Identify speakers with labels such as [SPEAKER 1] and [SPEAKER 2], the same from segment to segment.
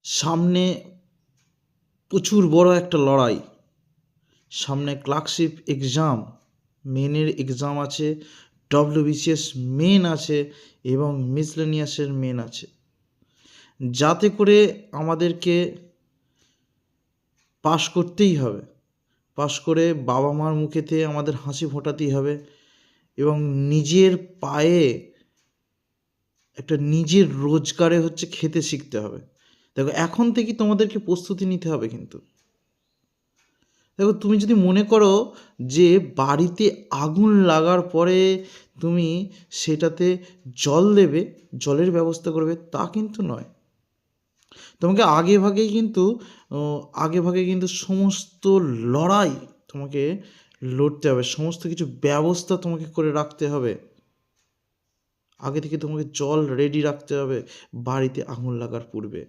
[SPEAKER 1] সামনে প্রচুর বড় একটা লড়াই। সামনে ক্লার্কশিপ এক্সাম, মেনের এক্সাম আছে, ডব্লিউবিসিএস মেন আছে এবং মিসলেনিয়াসের মেন আছে। যাতে করে আমাদেরকে পাশ করতেই হবে। পাশ করে বাবা মার মুখেতে আমাদের হাসি ফোটাতেই হবে এবং নিজের পায়ে একটা নিজের রোজগারে খেতে শিখতে হবে। দেখো, এখন থেকেই তোমাদেরকে প্রস্তুতি নিতে হবে। কিন্তু দেখো, তুমি যদি মনে করো যে বাড়িতে আগুন লাগার পরে তুমি সেটাতে জল দেবে, জলের ব্যবস্থা করবে, তা কিন্তু নয়। তোমাকে আগে ভাগে কিন্তু সমস্ত লড়াই তোমাকে লড়তে হবে, সমস্ত কিছু ব্যবস্থা তোমাকে করে রাখতে হবে। আগে থেকে তোমাকে জল রেডি রাখতে হবে বাড়িতে আগুন লাগার পূর্বে।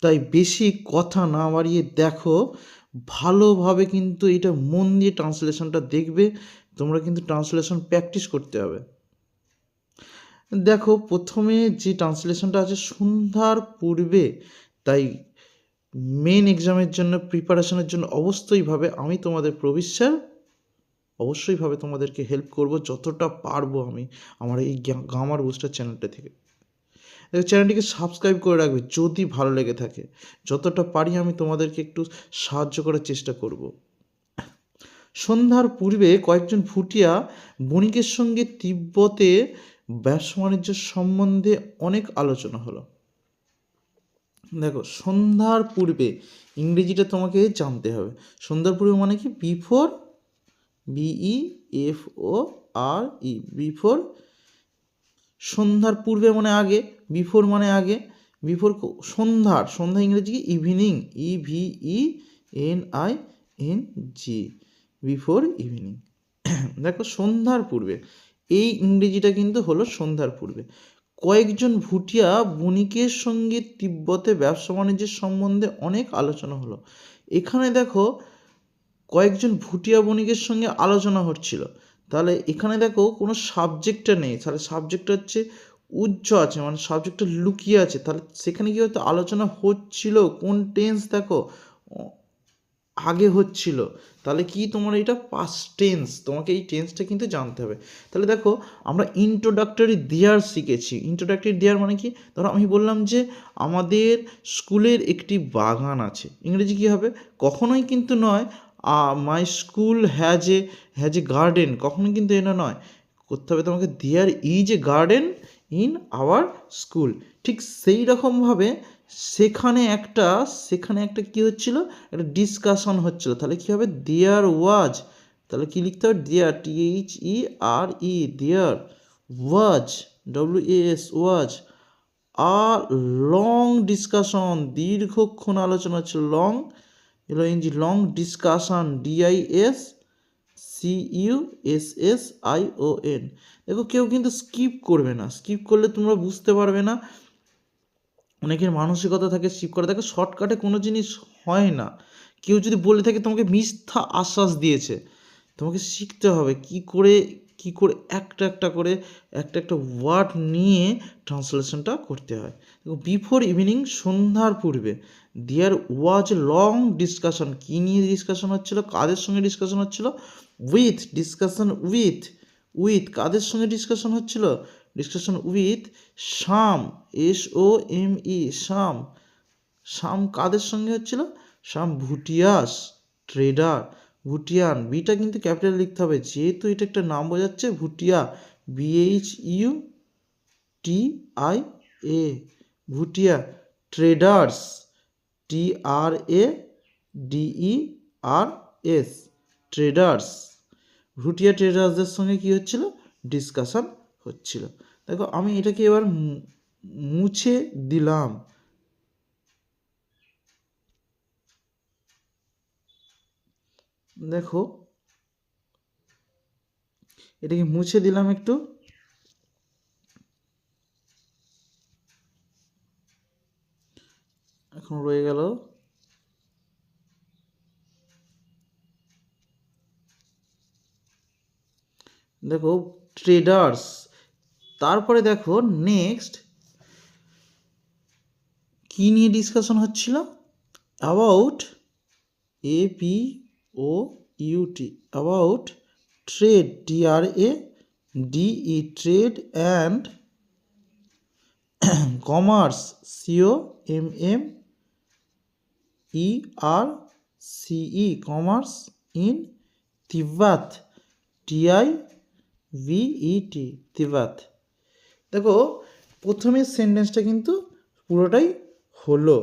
[SPEAKER 1] তাই বেশি কথা না বাড়িয়ে দেখো, ভালোভাবে কিন্তু এটা মন দিয়ে ট্রান্সলেশনটা দেখবে। তোমরা কিন্তু ট্রান্সলেশন প্র্যাকটিস করতে হবে। দেখো, প্রথমে যে ট্রান্সলেশনটা আছে সন্ধ্যার পূর্বে, তাই মেন এক্সামের জন্য প্রিপারেশনের জন্য অবশ্যইভাবে আমি তোমাদের প্রবিশ্যার অবশ্যইভাবে তোমাদেরকে হেল্প করব যতটা পারবো আমি আমার এই গ্রামার বুস্টার চ্যানেলটা থেকে। চ্যানেলটিকে সাবস্ক্রাইব করে রাখবে যদি ভালো লেগে থাকে। যতটা পারি আমি তোমাদেরকে একটু সাহায্য করার চেষ্টা করব। সন্ধ্যার পূর্বে কয়েকজন ভুটিয়া বণিকের সঙ্গে তিব্বতে ব্যবসা বাণিজ্য সম্বন্ধে অনেক আলোচনা হলো। দেখো, সন্ধ্যার পূর্বে ইংরেজিটা তোমাকে জানতে হবে। সন্ধ্যার পূর্বে মানে কি? Before, BEFORE, before. সন্ধ্যার পূর্বে মানে আগে, বিফোর মানে আগে। বিফোর সন্ধ্যা ইংরেজি কি? Evening, EVENING, before evening. দেখো, সন্ধ্যার পূর্বে এই ইংরেজিটা কিন্তু হলো সন্ধ্যার পূর্বে। কয়েকজন ভুটিয়া বণিকের সঙ্গে তিব্বতে ব্যবসা বাণিজ্যের সম্বন্ধে অনেক আলোচনা হলো। এখানে দেখো, কয়েকজন ভুটিয়া বণিকের সঙ্গে আলোচনা হচ্ছিল। তাহলে এখানে দেখো কোনো সাবজেক্টটা নেই, তাহলে সাবজেক্টটা হচ্ছে উজ্জ্ব আছে, মানে সাবজেক্টটা লুকিয়ে আছে। তাহলে সেখানে কি হয়তো আলোচনা হচ্ছিল, কোন টেন্স দেখো আগে হচ্ছিল, তাহলে কি তোমার এটা পাস্ট টেন্স। তোমাকে এই টেন্সটা কিন্তু জানতে হবে। তাহলে দেখো, আমরা ইন্ট্রোডাক্টরি দেয়ার শিখেছি। ইন্ট্রোডাক্টরি দেয়ার মানে কি? ধরো আমি বললাম যে আমাদের স্কুলের একটি বাগান আছে, ইংরেজি কী হবে? কখনোই কিন্তু নয় my school has a garden, কখনোই কিন্তু এটা নয়। করতে হবে তোমাকে there is a garden in our school. ঠিক সেই রকমভাবে সেখানে একটা কী হচ্ছিল? একটা ডিসকাশন হচ্ছিল। তাহলে কী হবে? দেয়ার ওয়াজ। তাহলে কী লিখতে হবে? There, THERE, there was, WAS, was a long discussion, দীর্ঘক্ষণ আলোচনা হচ্ছে। Long, long discussion, DISCUSSION। দেখো, কেউ কিন্তু স্কিপ করবে না। স্কিপ করলে তোমরা বুঝতে পারবে না। অনেকের মানসিকতা থাকে স্কিপ করা। দেখো, শর্টকাটে কোনো জিনিস হয় না। কেউ যদি বলে থাকে তোমাকে মিথ্যা আশ্বাস দিয়েছে, তোমাকে শিখতে হবে কি করে একটা ওয়ার্ড নিয়ে ট্রান্সলেশনটা করতে হয়। দেখো, বিফোর ইভিনিং, সন্ধ্যার পূর্বে, দেয়ার ওয়াজ লং ডিসকাশন। কী নিয়ে ডিসকাশন হচ্ছিল? কাদের সঙ্গে ডিসকাশন হচ্ছিল? উইথ কাদের সঙ্গে ডিসকাশন হচ্ছিল? ডিসকাশন উইথ শাম, SOME, শাম কাদের সঙ্গে হচ্ছিল? শাম ভুটিয়াস, ট্রেডার, ভুটিয়ান। বিটা কিন্তু ক্যাপিটাল লিখতে হবে, যেহেতু এটা একটা নাম বোঝাচ্ছে। Bhutia, BHUTIA, Bhutia. Traders, TRADERS, traders. Bhutia ট্রেডার্সদের সঙ্গে কী হচ্ছিল? ডিসকাশন হচ্ছিল। দেখো, আমি এটাকে এবার মুছে দিলাম। দেখো, এটাকে মুছে দিলাম একটু। এখন রয়ে গেল দেখো ট্রেডার্স। তারপরে দেখো নেক্সট কী নিয়ে ডিসকাশন হচ্ছিল? About ABOUT about trade TRADE trade and commerce COMMERCE commerce in Tibet TIVET তিব্বত। দেখো প্রথমের সেন্টেন্সটা কিন্তু পুরোটাই হলো।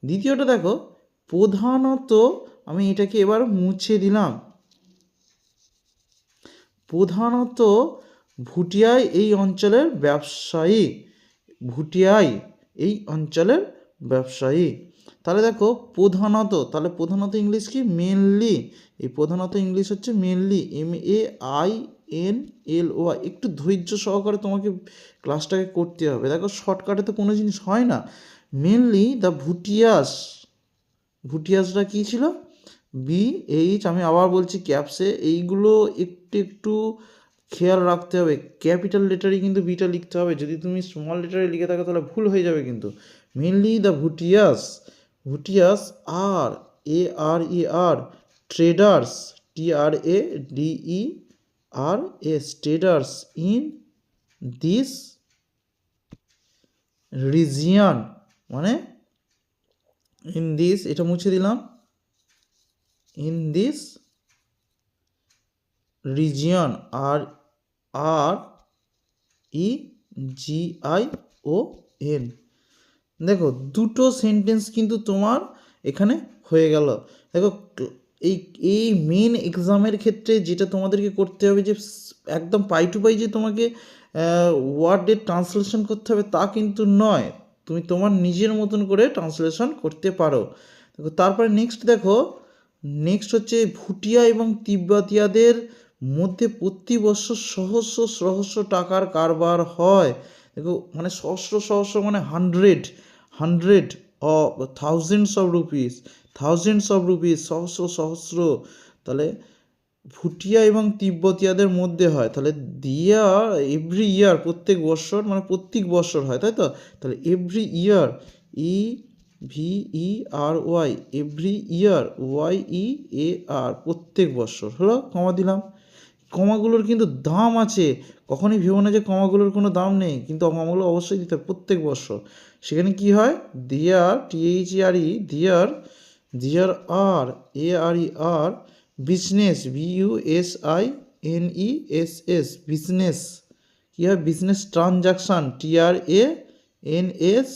[SPEAKER 1] দ্বিতীয়টা দেখো, প্রধানত, আমি এটাকে এবার মুছে দিলাম, প্রধানত ভুটিয়ায় এই অঞ্চলের ব্যবসায়ী, ভুটিয়ায় এই অঞ্চলের ব্যবসায়ী। তাহলে দেখো প্রধানত, তাহলে প্রধানত ইংলিশ কি? মেনলি। এই প্রধানত ইংলিশ হচ্ছে মেনলি, MAINLY। একটু ধৈর্য সহকারে তোমাকে ক্লাসটাকে করতে হবে। দেখো শর্টকাটে তো কোনো জিনিস হয় না। মেনলি দ্য ভুটিয়াস, ভুটিয়াসরা কী ছিল? BH, আমি আবার বলছি ক্যাপসে, এইগুলো একটু একটু খেয়াল রাখতে হবে। ক্যাপিটাল লেটারই কিন্তু বিটা লিখতে হবে, যদি তুমি স্মল লেটারে লিখে থাকো তাহলে ভুল হয়ে যাবে কিন্তু। Mainly the Bhutias, Bhutias are ARER traders TRADERS traders in this region, মানে ইন দিস, এটা মুছে দিলাম, ইন দিস রিজিয়ন, REGION। দেখো দুটো সেন্টেন্স কিন্তু তোমার এখানে হয়ে গেল। দেখো এই এই মেন এক্সামের ক্ষেত্রে যেটা তোমাদেরকে করতে হবে, যে একদম পাই টু পাই যে তোমাকে ওয়ার্ডের ট্রান্সলেশন করতে হবে তা কিন্তু নয়, তুমি তোমার নিজের মতন করে ট্রান্সলেশন করতে পারো। দেখো তারপরে নেক্সট দেখো, নেক্সট হচ্ছে ভুটিয়া এবং তিব্বতীয়দের মধ্যে প্রতি বছর সহস্র সহস্র টাকার কারবার হয়। দেখো মানে সহস্র সহস্র মানে hundred of thousands of rupees, সহস্র সহস্র। তাহলে ভুটিয়া এবং তিব্বতীয়দের মধ্যে হয়, তাহলে এভরি ইয়ার, প্রত্যেক বছর, মানে প্রত্যেক বছর হয়, তাই তো? তাহলে every year, EVERY, every year, YEAR, প্রত্যেক বছর হলো। কমা দিলাম। কমাগুলোর কিন্তু দাম আছে, কখনই ভেবো না যে কমাগুলোর কোনো দাম নেই, কিন্তু কমাগুলো অবশ্যই দিতে হবে প্রত্যেক বছর। সেখানে কি হয়? There, THERE, there are ARER business, BUSINESS business, কী হয়? বিজনেস ট্রানজাকশান, TRANS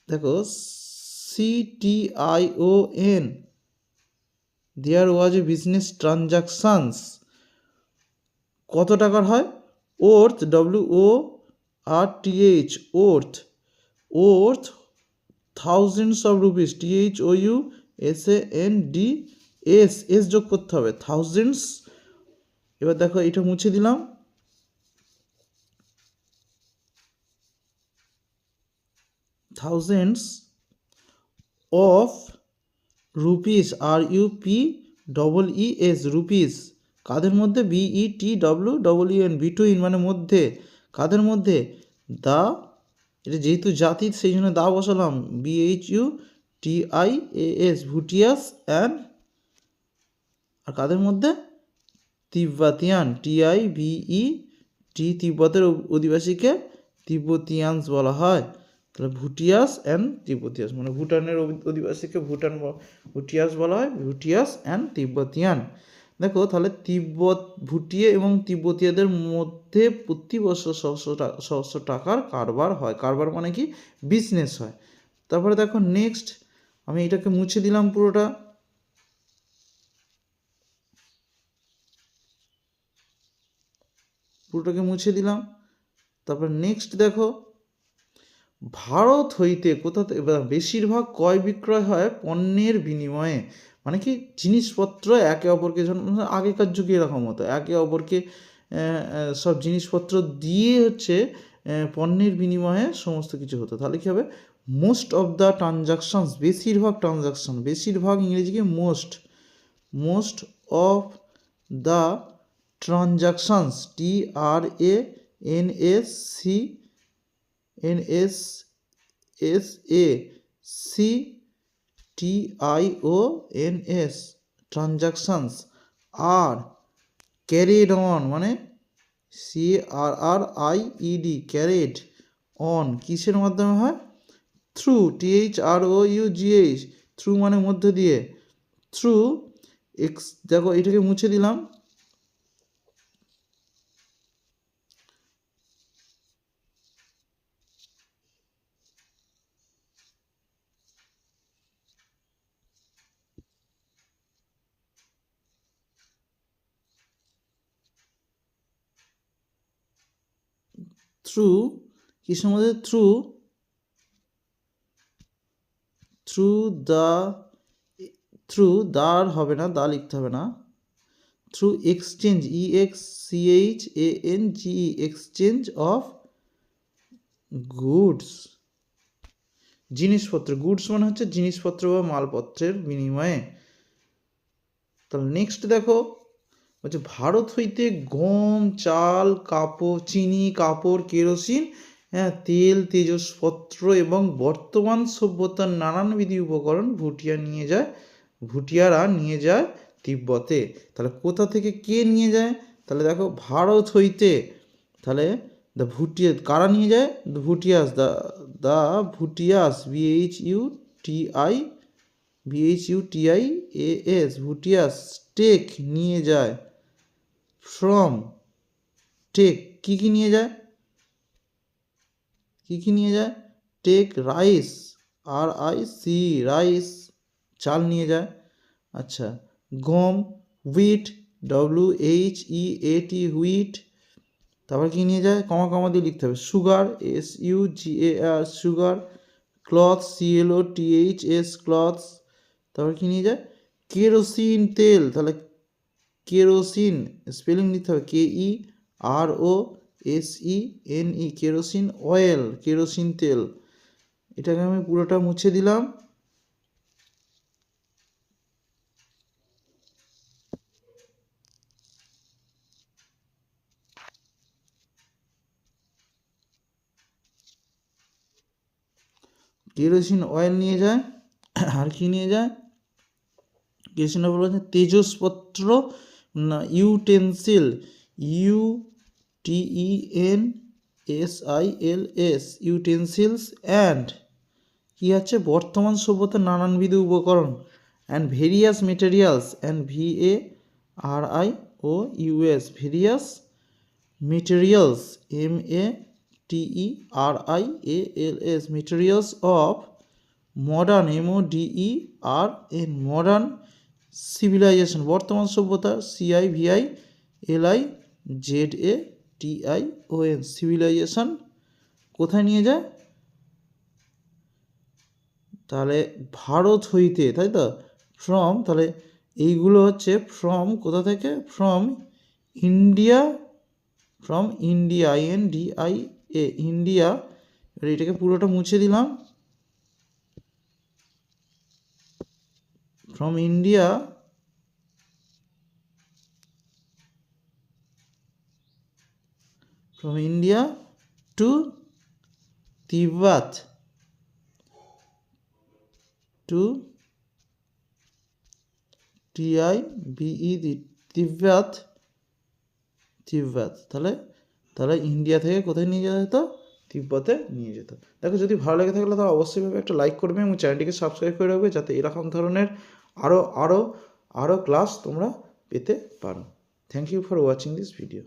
[SPEAKER 1] দেখো CTION, there was a business transactions. কত টাকার হয়? Worth, WORTH, worth thousands of rupees, THOUSANDS, যোগ করতে হবে, থাউজেন্ডস। এবার দেখো এটা মুছে দিলাম, thousands of rupees, RUPEES, rupees. কাদের মধ্যে? BETWEEN, বিটুইন মানে মধ্যে। কাদের মধ্যে? দা, এটা যেহেতু জাতির সেই জন্য দা বসালাম, BHUTIAS, ভুটিয়াস অ্যান্ড, আর কাদের মধ্যে? তিব্বতিয়ান, TIBET, তিব্বতের অধিবাসীকে তিব্বতিয়ানস বলা হয়। তাহলে ভুটিয়াস অ্যান্ড তিব্বতিয়াস, মানে ভুটানের অধিবাসীকে ভুটিয়াস বলা হয়, ভুটিয়াস অ্যান্ড তিব্বতিয়ান। দেখো তাহলে ভুটিয়া এবং তিব্বতীয়দের মধ্যে প্রতি বছর সহস্র টাকার কারবার হয়। কারবার মানে কি? বিজনেস হয়। তারপরে দেখো নেক্সট, আমি এটাকে মুছে দিলাম পুরোটা, পুরোটাকে মুছে দিলাম। তারপর নেক্সট দেখো, ভারত হইতে কোথা থেকে বেশিরভাগ ক্রয় বিক্রয় হয় পণ্যের বিনিময়ে, মানে কি? জিনিসপত্র একে অপরকে, আগেকার যুগে এরকম হতো, একে অপরকে সব জিনিসপত্র দিয়ে হচ্ছে পণ্যের বিনিময়ে সমস্ত কিছু হতো। তাহলে কী হবে? মোস্ট অফ দ্য ট্রানজাকশানস, বেশিরভাগ ট্রানজাকশান, বেশিরভাগ ইংরেজিকে most of the transactions TRANSACTIONS transactions are carried on মানে CARRIED ক্যারিড অন কিসের মাধ্যমে হয়? থ্রু THROUGH থ্রু মানে মধ্য দিয়ে, থ্রু দেখো এটাকে মুছে দিলাম, থ্রু কিসের মধ্যে? থ্রু দার হবে না, দা লিখতে হবে না, through exchange EXCHANGE exchange of goods জিনিসপত্র, গুডস মানে হচ্ছে জিনিসপত্র বা মালপত্রের বিনিময়ে। তাহলে নেক্সট দেখো বলছে ভারত হইতে গম, চাল, কাপড়, চিনি, কাপড়, কেরোসিন, তেল, তেজস্পত্র এবং বর্তমান সভ্যতার নানানবিধ উপকরণ ভুটিয়ারা নিয়ে যায় তিব্বতে। তাহলে কোথা থেকে কে নিয়ে যায়? তাহলে দেখো ভারত হইতে, তাহলে দ্য ভুটিয়া কারা নিয়ে যায়? The Bhutias, the Bhutias BHUTIAS Bhutias take নিয়ে যায়, ফ্রম টেক কি নিয়ে যায়? কি নিয়ে যায়? টেক রাইস RIC রাইস চাল নিয়ে যায়। আচ্ছা গম, হুইট WHEAT হুইট, তারপর কি নিয়ে যায়? কমা দিয়ে লিখতে হবে। Sugar SUGAR sugar, cloth CLOTHS clothes, তারপর কি নিয়ে যায়? কেরোসিন তেল, তাহলে কেরোসিন স্পেলিং লিখতে হবে KEROSINE কেরোসিন অয়েল, কেরোসিন তেল। এটাকে আমি পুরোটা মুছে দিলাম। কেরোসিন অয়েল নিয়ে যায়, আর কি নিয়ে যায়? কেরোসিন অয়েল বলা যায় তেজস্পত্র না ইউটেন্সিল UTENSILS ইউটেন্সিলস অ্যান্ড কি আছে? বর্তমান সভ্যতার নানানবিধ উপকরণ and various materials and VARIOUS various materials METERIALS materials of modern MODERN modern civilization বর্তমান সভ্যতা CIVILIZATION সিভিলাইজেশন কোথায় নিয়ে যায়? তাহলে ভারত হইতে, তাই তো, ফ্রম, তাহলে এইগুলো হচ্ছে ফ্রম কোথা থেকে? From India INDIA India. এবার এটাকে পুরোটা মুছে দিলাম। From India to Tibet, to TIBET Tibet. তাহলে ইন্ডিয়া থেকে কোথায় নিয়ে যাওয়া যেত? তিব্বতে নিয়ে যেত। দেখো যদি ভালো লেগে থাকলে তাহলে অবশ্যই একটা লাইক করবে এবং চ্যানেলটিকে সাবস্ক্রাইব করে রাখবে যাতে এরকম ধরনের আরও ক্লাস তোমরা পেতে পারো। Thank you for watching this video.